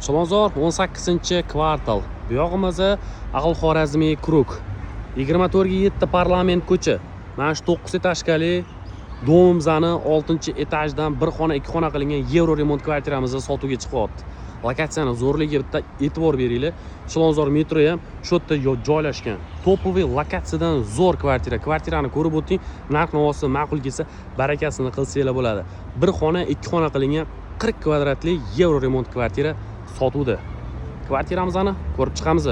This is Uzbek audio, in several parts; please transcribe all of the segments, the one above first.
Chilonzor 18-kvartal. Bu yog'imiz Aql-Xorazmiy Kruk. 24/7 parlament ko'cha. Mana shu 9 etajli domzani 6-etajdan bir xona, 2 xona qilingan yevro remont kvartiramizni sotuvga chiqyapti. Lokatsiyani zo'rligiga bitta e'tibor beringlar. Chilonzor metro ham shu yerda joylashgan. Topoviy lokatsiyadan zo'r kvartira. Kvartirani ko'rib o'ting, narx-navosi ma'qul kelsa, barakasini qilsanglar bo'ladi. Bir xona, 2 xona qilingan 40 kvadratli yevro remont kvartira sotuvda. Kvartiramizni ko'rib chiqamiz.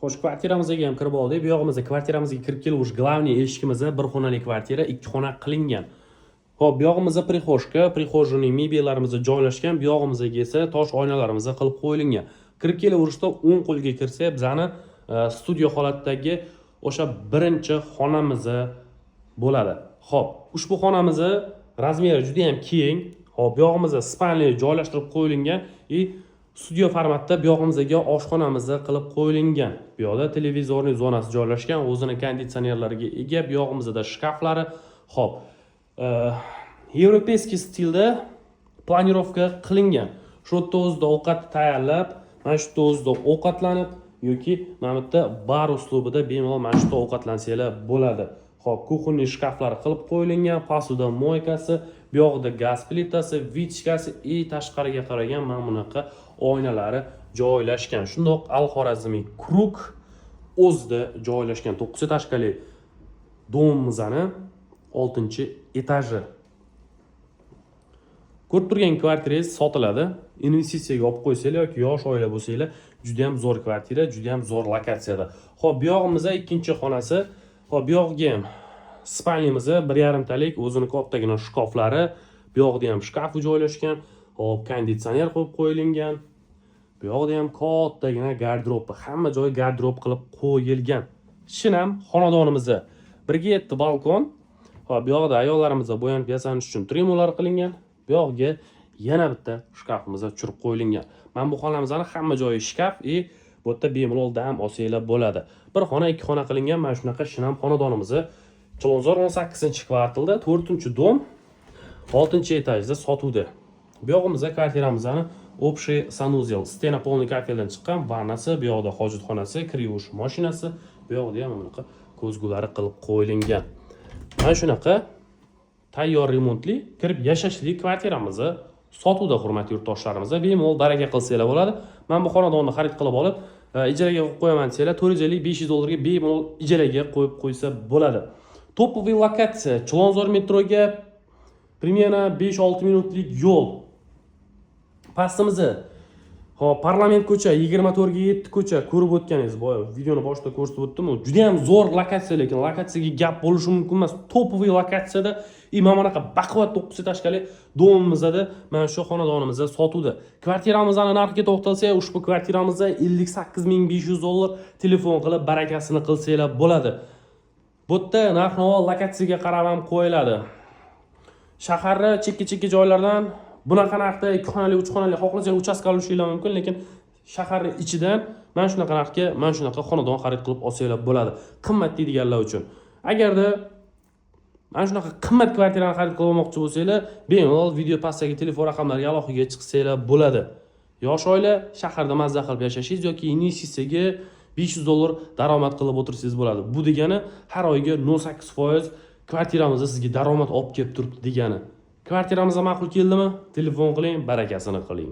Xo'sh, kvartiramizga ham kirib oldik. Bu yog'imizda kvartiramizga kirib keluvchi glavniy eshigimiz bir xonali kvartira, 2 xona qilingan. Xo'p, bu yog'imizda prixoshka, prixojniy mebellarimiz joylashgan. Bu yog'imizga esa tosh oynalarimiz qilib qo'yilgan. Kirib kelaverishda 10 qo'lga kirsa, bizani studiyo holatdagi o'sha birinchi xonamiz bo'ladi. Xo'p, ushbu xonamiz razmeri juda ham keng. Xo'p, bu yog'imizda spalni joylashtirib qo'yilgan va studiyo formatda bu yog'imizga oshxonamizni qilib qo'yilgan. Bu yoqda televizorning zonasi joylashgan, o'zining konditsionerlariga ega. Bu yog'imizda shkaflari. Xo'p, yevropeyskiy stilda planirovka qilingan. Shu yerda o'zida ovqat tayyorlab, mana shu yerda o'zida ovqatlanib yoki mana bu yerda bar uslubida bemalol mana shu yerda ovqatlansanglar bo'ladi. Xo'p, kuxonniy shkaflari qilib qo'yilgan, posuda moykasi, bu yoqda gaz plitasi, vichkasi va tashqariga qaragan mana bunaqa oynalari joylashgan. Shundoq Aql-Xorazmiy Kruk o'zida joylashgan 9 etajli domimizning 6-etaji. Ko'rib turgan kvartirangiz sotiladi. Investitsiyaga olib qo'ysanglar yoki yosh oila bo'lsanglar, juda ham zo'r kvartira, juda ham zo'r lokatsiyada. Xo'p, bu yog'imizda ikkinchi xonasi. Xo'p, bu yog'iga ham spalnimiz 1,5 talik o'zini kattagina shkaflari, bu yoqda ham shkaf joylashgan. Xo'p, konditsioner qo'yib qo'yilgan. Bu yoqda ham kattagina garderob, hamma joyi garderob qilib qo'yilgan. Shinam xonadonimiz 1/7 balkon. Xo'p, bu yoqda ayollarimizga bo'yanib yasanish uchun tremolar qilingan. Bu yoqga yana bitta shkafimiz tushirib qo'yilgan. Mana bu xonamizning hamma joyi shkaf va bu yerda bemalol dam olsanglar bo'ladi. Bir xona, 2 xona qilingan mana shunaqa shinam xonadonimiz Chilonzor 18-kvartalda 4-dom 6-etajda sotuvda. Bu yog'imizda kvartiramizning общий sanuzel, stena polniy kafeldan chiqqan, vannasi, bu yoqda hojatxonasi, kir yuvish mashinasi, bu yoqda ham bunaqa ko'zgulari qilib qo'yilgan. Mana shunaqa tayyor remontli, kirib yashashli kvartiramiz sotuvda, hurmatli yurtdoshlarimiz. Bemalol baraka qilsanglar bo'ladi. Men bu xonadonni xarid qilib olib, ijaraga qo'yib qo'yaman desanglar, 450-500 dollarga bemalol ijaraga qo'yib qo'ysa bo'ladi. Topoviy lokatsiya, Chilonzor metroga примерно 5-6 minutlik yo'l. Pastimizni hop, parlament ko'cha, 24/7 ko'cha ko'rib o'tganingiz, boya videoni boshida ko'rsatib o'tdim. Juda ham zo'r lokatsiya, lekin lokatsiyaga gap bo'lishi mumkin emas. Topoviy lokatsiyada mana bunaqa baquvvat 9 etajli domimizda mana shu xonadonimizda sotuvda. Kvartiramizning narxiga to'xtalsak, ushbu kvartiramizda 58.500 dollar telefon qilib barakasini qilsanglar bo'ladi. Bu yerda narx-navo lokatsiyaga qarab ham qo'yiladi. Shaharda chekka-chekka joylardan bunaqa narxda 2 xonali, 3 xonali xohlasangiz uchastka olishingiz mumkin, lekin shahar ichidan mana shunaqa narxga mana shunaqa xonadon xarid qilib olsanglar bo'ladi. Qimmat deydiganlar uchun. Agarda mana shunaqa qimmat kvartirani xarid qilib olmoqchi bo'lsanglar, bemalol video pastdagi telefon raqamlariga aloqaga chiqsanglar bo'ladi. Yosh oila shaharda mazza qilib yashashingiz yoki investitsiyaga 500 dollar daromad qilib o'tirsangiz bo'ladi. Bu degani har oyga 0.8% kvartiramizda sizga daromad olib kelib turibdi degani. Kvartiramizga ma'qul keldimi? Telefon qiling, barakasini qiling.